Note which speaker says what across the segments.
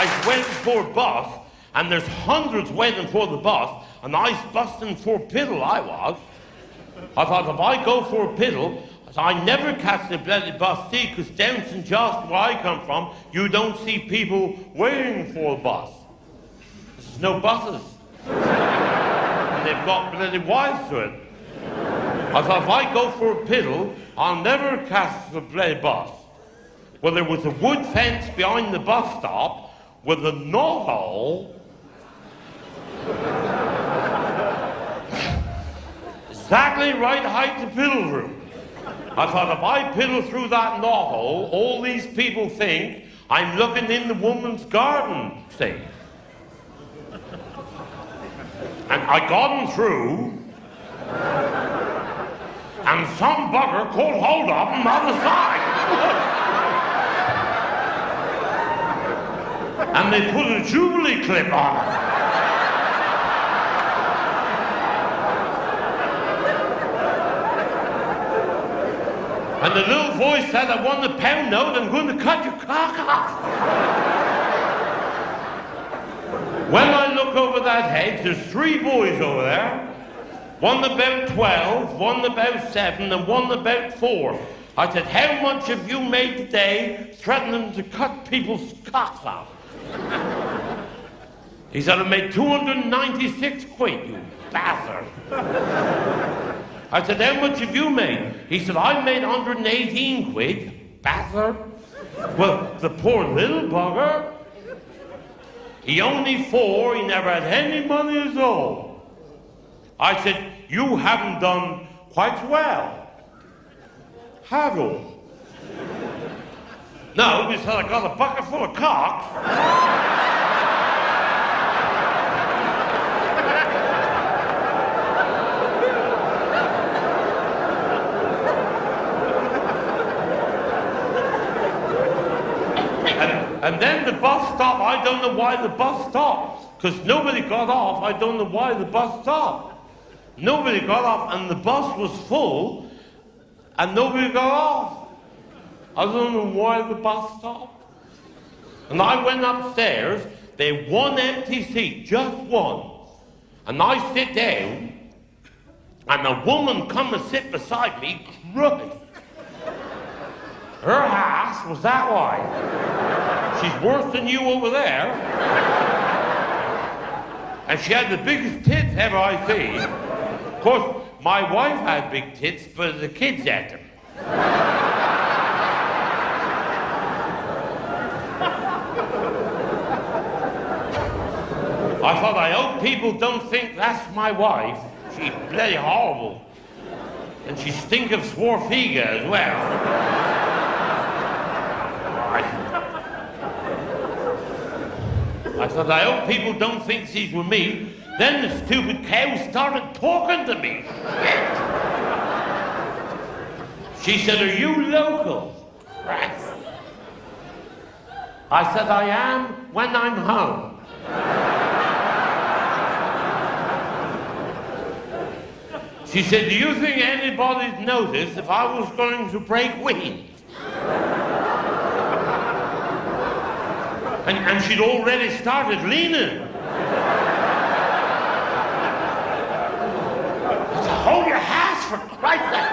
Speaker 1: I went for a bus, and there's hundreds waiting for the bus, and I was busting for a piddle, I was. I thought, if I go for a piddle, I never catch the bloody bus, see, because down St. John's, where I come from, you don't see people waiting for a bus. There's no buses. And they've got bloody wives to it. I thought, if I go for a piddle, I'll never catch the bloody bus. Well, there was a wood fence behind the bus stop with a knothole. Exactly right height to piddle through. I thought, if I piddle through that knothole, all these people think I'm looking in the woman's garden, see. And I got him through, and some bugger caught hold of him on the side. And they put a Jubilee clip on it. And the little voice said, I won the pound note, I'm going to cut your cock off. When I look over that hedge, there's 3 boys over there. One about 12, one about 7, and one about 4. I said, how much have you made today threatening to cut people's cocks off? He said, I made 296 quid, you bastard. I said, how much have you made? He said, I made 118 quid, bastard. Well, the poor little bugger. He only 4, he never had any money at all. I said, you haven't done quite well, have you? No, he said, I got a bucket full of cocks. And then the bus stopped. I don't know why the bus stopped. Because nobody got off. I don't know why the bus stopped. Nobody got off, and the bus was full, and nobody got off. I don't know why the bus stopped. And I went upstairs. They had 1 empty seat, just 1. And I sit down, and a woman come and sit beside me, crying. Her ass was that wide. She's worse than you over there. And she had the biggest tits ever I seen. Of course, my wife had big tits, but the kids had them. I thought, I hope people don't think that's my wife. She's bloody horrible. And she stink of Swarfiga as well. I thought, I hope people don't think she's with me. Then the stupid cow started talking to me. She said, are you local? Right. I said, I am when I'm home. She said, do you think anybody'd notice if I was going to break wind? And she'd already started leaning. I said, hold your hands for Christ's sake.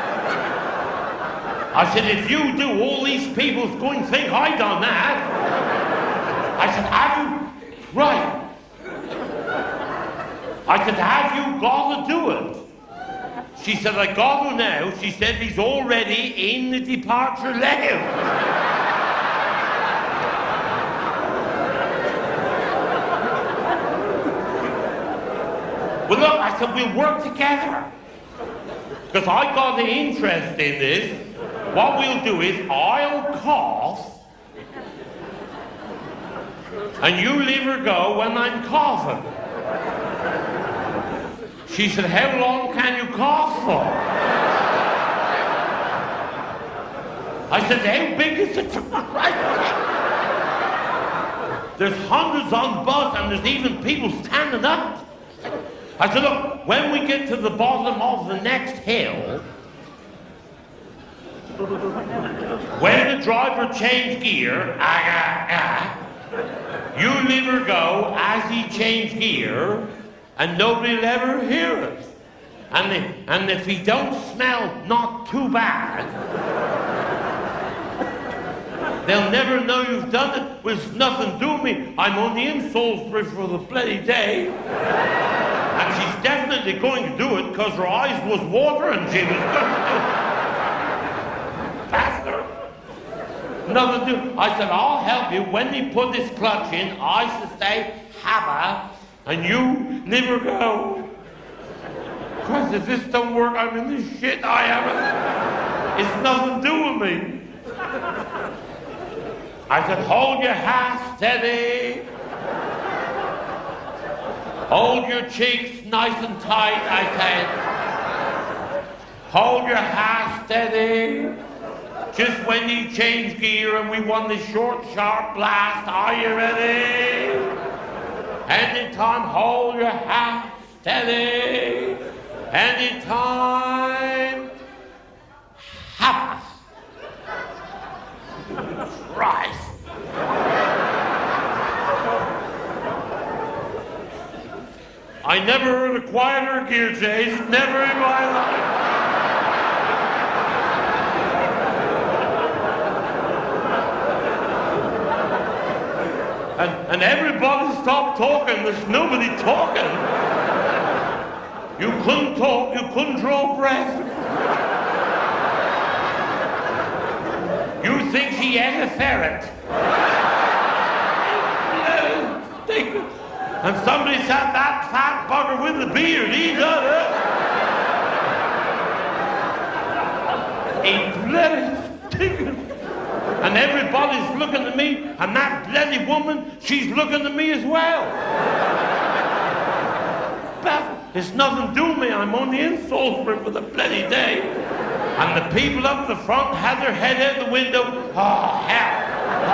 Speaker 1: I said, if you do, all these people's going to think I done that. I said, have you? Right. I said, have you got to do it? She said, I got to now. She said, he's already in the departure lounge. Well, look, I said, we'll work together. Because I got the interest in this. What we'll do is, I'll cough, and you leave her go when I'm coughing. She said, how long can you cough for? I said, how big is it? There's hundreds on the bus, and there's even people standing up. I said, look, when we get to the bottom of the next hill, when the driver changed gear, You leave her go as he changed gear, and nobody'll ever hear it. And if he don't smell not too bad, they'll never know you've done it. Well, it's nothing to do with me. I'm only in Salisbury for the bloody day. And she's definitely going to do it because her eyes was watering. She was going to do it. Bastard. Nothing to do. I said, I'll help you. When he put this clutch in, I should say, Habba, and you leave her go. Because if this don't work, I'm in this shit I am. It's nothing to do with me. I said, hold your hat steady. Hold your cheeks nice and tight, I said. Hold your hat steady. Just when you change gear and we want the short, sharp blast, are you ready? Anytime, hold your hat steady. Anytime, have Christ. I never heard a quieter gear change, never in my life. And everybody stopped talking. There's nobody talking. You couldn't talk. You couldn't draw breath. You think she ate a ferret. And somebody said, that fat bugger with the beard, he done it. He bloody stinking. And everybody's looking at me, and that bloody woman, she's looking at me as well. But it's nothing to do with me. I'm only in Salisbury for the bloody day. And the people up the front had their head out the window. Oh, hell. Oh,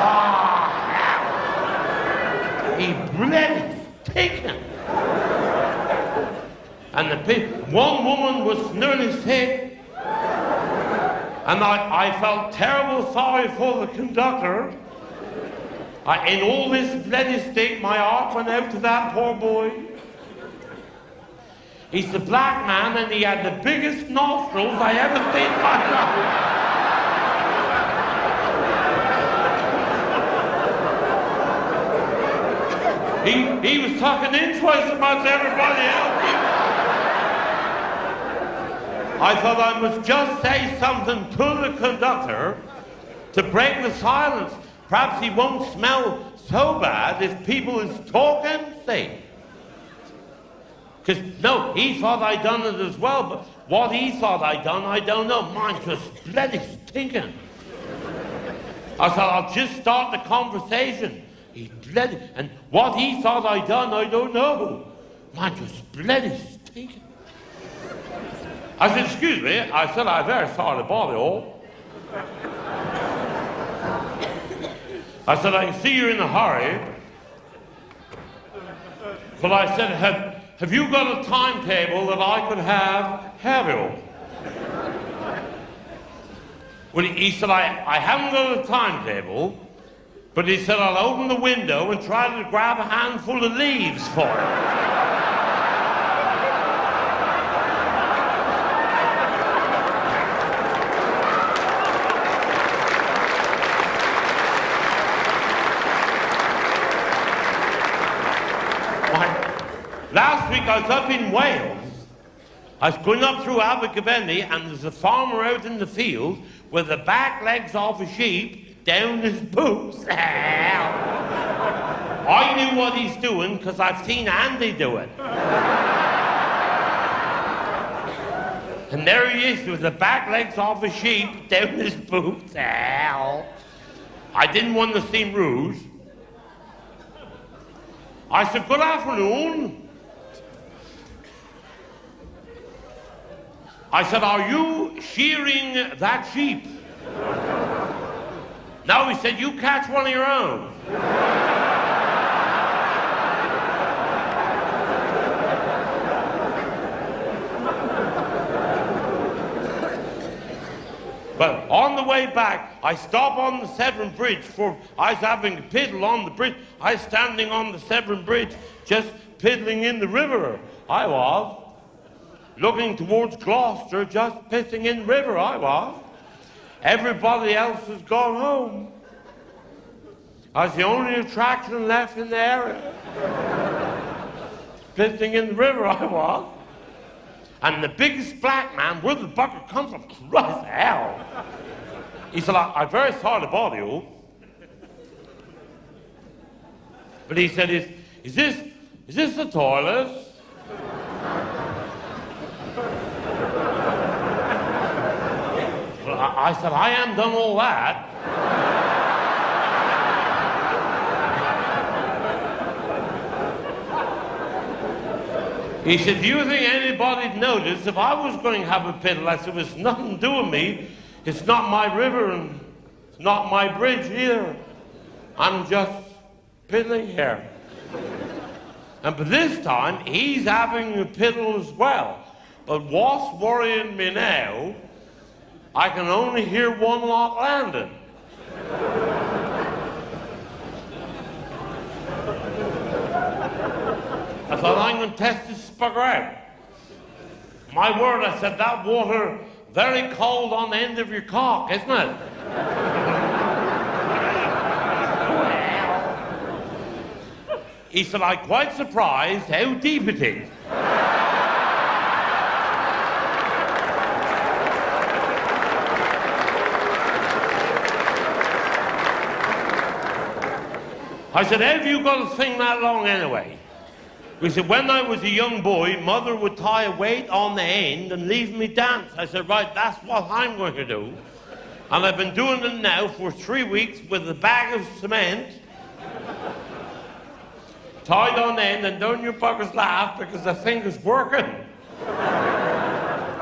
Speaker 1: hell. He bloody stinking. And the people, one woman was nearly sick. And I felt terrible sorry for the conductor. In all this bloody state, my heart went out to that poor boy. He's a black man and he had the biggest nostrils I ever seen in my life. He was tucking in twice as much as everybody else. I thought I must just say something to the conductor to break the silence. Perhaps he won't smell so bad if people is talking, say. Because, no, he thought I'd done it as well, but what he thought I'd done, I don't know. Mine just bloody stinking. I thought I'll just start the conversation. He bloody, and what he thought I'd done, I don't know. Mine just bloody stinking. I said, excuse me. I said, I'm very sorry to bother you all. I said, I can see you're in a hurry. But I said, have you got a timetable that I could have you? Well, he said, I haven't got a timetable, but he said, I'll open the window and try to grab a handful of leaves for you. Last week I was up in Wales. I was going up through Abergavenny and there's a farmer out in the field with the back legs off a sheep down his boots. I knew what he's doing because I've seen Andy do it. And there he is with the back legs off a sheep down his boots. I didn't want to seem rude. I said, good afternoon. I said, are you shearing that sheep? No, he said, you catch one of your own. But on the way back, I stop on the Severn Bridge for I was having a piddle on the bridge. I was standing on the Severn Bridge, just piddling in the river. I was. Looking towards Gloucester, just pissing in the river, I was. Everybody else has gone home. I was the only attraction left in the area. Pissing in the river, I was. And the biggest black man, where the bucket come from, Christ hell. He said, I'm very sorry to bother you. But he said, is this the toilet? Well, I said, I haven't done all that. He said, do you think anybody'd notice if I was going to have a piddle? I said, it's nothing to do with me. It's not my river and it's not my bridge either. I'm just piddling here. And by this time, he's having a piddle as well. But what's worrying me now, I can only hear one lot landing. I thought, I'm going to test this bugger out. My word, I said, that water very cold on the end of your cock, isn't it? He said, I'm quite surprised how deep it is. I said, have you got a thing that long anyway? He said, when I was a young boy, Mother would tie a weight on the end and leave me dance. I said, right, that's what I'm going to do. And I've been doing it now for 3 weeks with a bag of cement tied on the end, and don't you buggers laugh because the thing is working.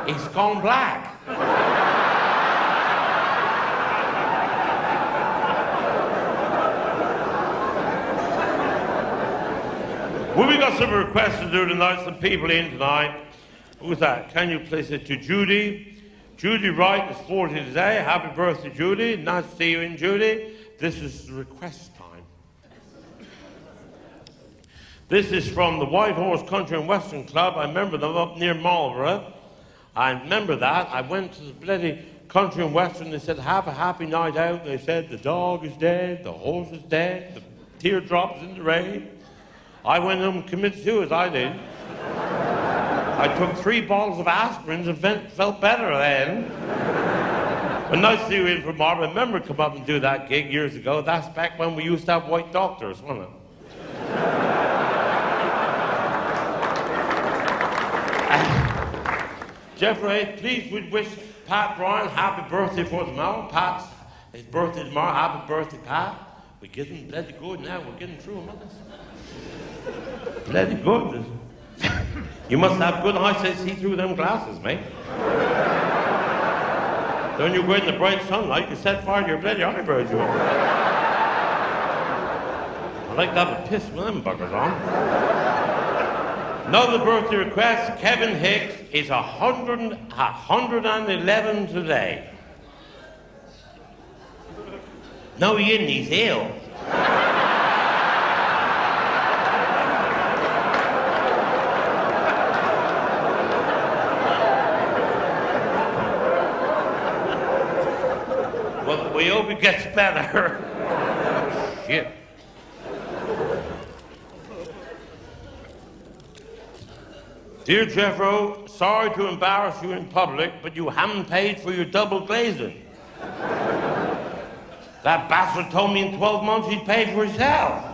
Speaker 1: It's gone black. Well, we got some requests to do tonight, some people in tonight. Who's that? Can you place it to Judy? Judy Wright is 40 today. Happy birthday, Judy. Nice to see you in, Judy. This is request time. This is from the White Horse Country and Western Club. I remember them up near Marlborough. I remember that. I went to the bloody Country and Western. They said, have a happy night out. They said, the dog is dead, the horse is dead, the teardrops in the rain. I went home and committed suicide, I did. I took 3 bottles of aspirins and felt better then. But nice to see you in from Marlborough. I remember come up and do that gig years ago. That's back when we used to have white doctors, wasn't it? Jeffrey, please would wish Pat Bryan happy birthday for tomorrow. Pat's his birthday tomorrow. Happy birthday, Pat. We're getting bloody good now. We're getting through them, aren't we? Bloody good. You must have good eyesight to see through them glasses, mate. Don't you go in the bright sunlight, you set fire to your bloody eyebrows, you will. I like to have a piss with them buggers on. Another birthday request, Kevin Hicks is 111 today. No, he isn't, he's ill. Well, we hope it gets better. Shit. Dear Jethro, sorry to embarrass you in public, but you haven't paid for your double glazing. That bastard told me in 12 months he'd pay for himself.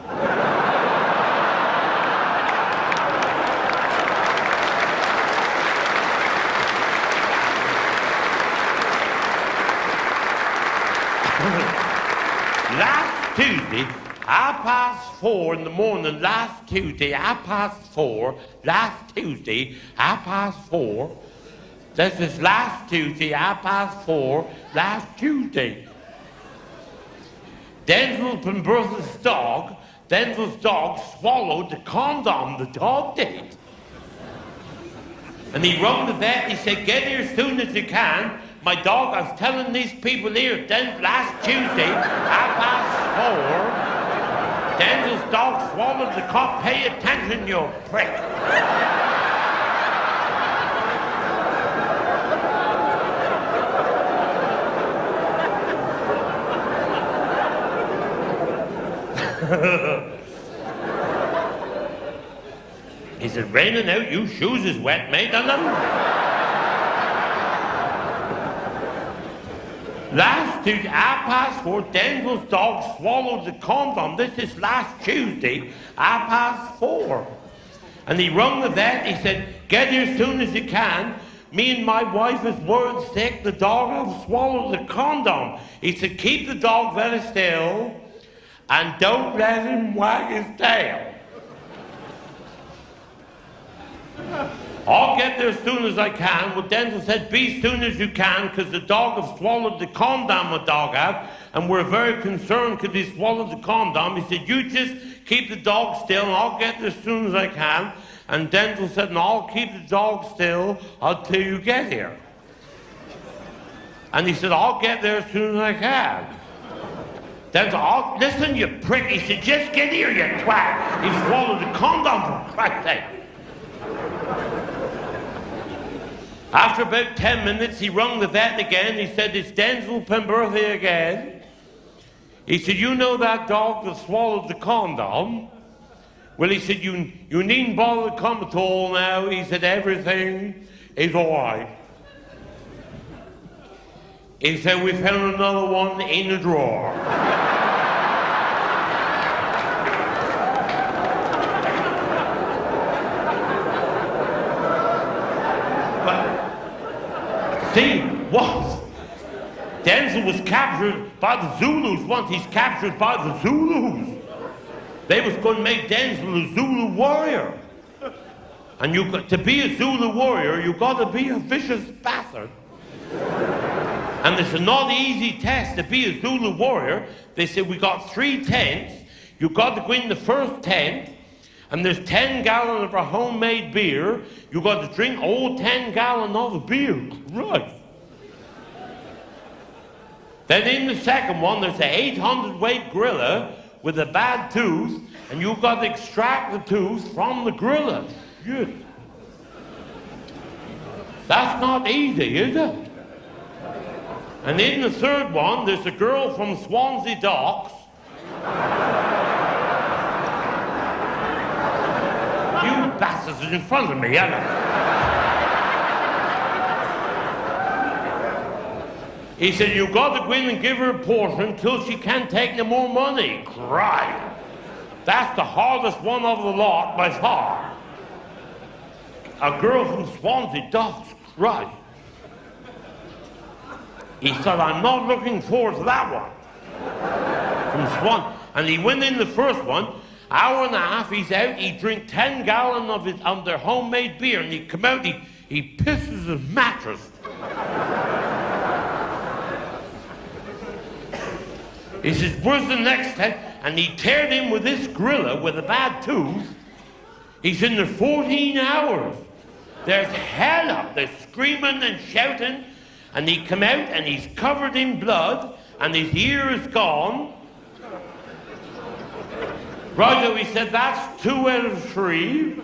Speaker 1: Last Tuesday, 4:30 in the morning, last Tuesday, 4:30, last Tuesday, 4:30. This is last Tuesday, 4:30, last Tuesday. Denzil and Bertha's dog, Denzil's dog swallowed the condom the dog did. And he rung the vet, he said, get here as soon as you can. my dog, I was telling these people here, then last Tuesday, 4:30, Denzil's dog swallowed the cop. Pay attention, you prick. Is it raining out? Your shoes is wet, mate, on them? Last Tuesday, 4:30, Denzil's dog swallowed the condom. This is last Tuesday, 4:30. And he rung the vet. He said, get here as soon as you can. Me and my wife is worried sick. The dog has swallowed the condom. He said, keep the dog very still and don't let him wag his tail. I'll get there as soon as I can. Well, Denzil said, be as soon as you can, because the dog has swallowed the condom the dog had, and we're very concerned because he swallowed the condom. He said, you just keep the dog still, and I'll get there as soon as I can. And Denzil said, no, I'll keep the dog still until you get here. And he said, I'll get there as soon as I can. Denzil, listen, you prick. He said, just get here, you twat. He swallowed the condom, for Christ's sake. After about 10 minutes, he rung the vet again. He said, it's Denzil Pemberthy again. He said, you know that dog that swallowed the condom? Well, he said, you needn't bother to come at all now. He said, everything is all right. He said, we found another one in the drawer. See, what? Denzil was captured by the Zulus once. He's captured by the Zulus. They was going to make Denzil a Zulu warrior. And to be a Zulu warrior, you got to be a vicious bastard. And it's a not easy test to be a Zulu warrior. They said, we got 3 tents. You got to go in the first tent. And there's 10 gallons of our homemade beer. You got to drink all 10 gallons of the beer. Right. Then in the second one, there's an 800 weight gorilla with a bad tooth, and you've got to extract the tooth from the gorilla. Shit. That's not easy, is it? And in the third one, there's a girl from Swansea Docks. You bastards are in front of me, aren't you? He said, you've got to go in and give her a portion until she can't take no more money. Christ. That's the hardest one of the lot by far. A girl from Swansea Docks. Christ. He said, I'm not looking forward to that one. From Swan. And he went in the first one. Hour and a half, he's out. He drink 10 gallons of their homemade beer, and he come out. He pisses his mattress. He says, where's the next tent? And he teared in with this gorilla with a bad tooth. He's in there 14 hours. There's hell up. They're screaming and shouting. And he come out and he's covered in blood and his ear is gone. Roger, he said, that's 2 out of 3.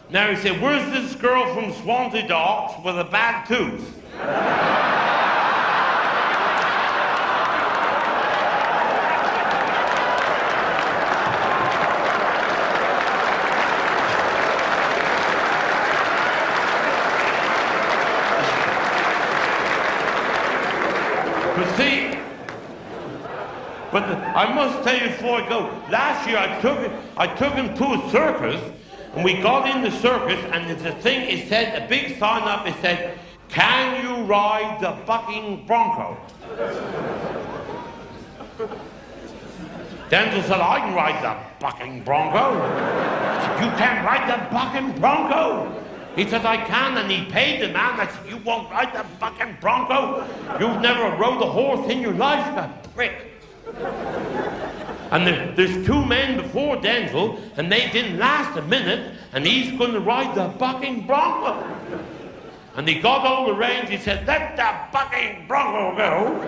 Speaker 1: Now he said, where's this girl from Swansea Docks with a bad tooth? But I must tell you before I go, last year I took him to a circus, and we got in the circus, and there's a thing, it said, a big sign up, it said, can you ride the bucking Bronco? Denzil said, I can ride the bucking Bronco. I said, you can't ride the bucking Bronco? He said, I can, and he paid the man. I said, you won't ride the bucking Bronco? You've never rode a horse in your life, you prick. And there's 2 men before Denzil, and they didn't last a minute, and he's going to ride the bucking Bronco. And he got all the reins, he said, let the bucking bronco go.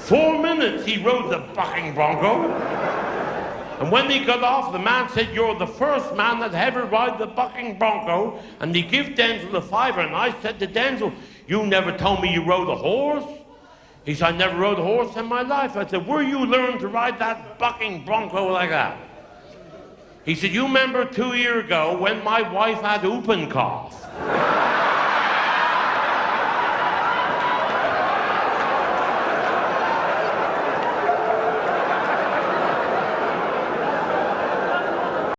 Speaker 1: 4 minutes he rode the bucking bronco. And when he got off, the man said, you're the first man that ever ride the bucking bronco. And he give Denzil a fiver. And I said to Denzil, you never told me you rode a horse. He said, I never rode a horse in my life. I said, where you learned to ride that bucking bronco like that? He said, you remember 2 years ago when my wife had whooping cough?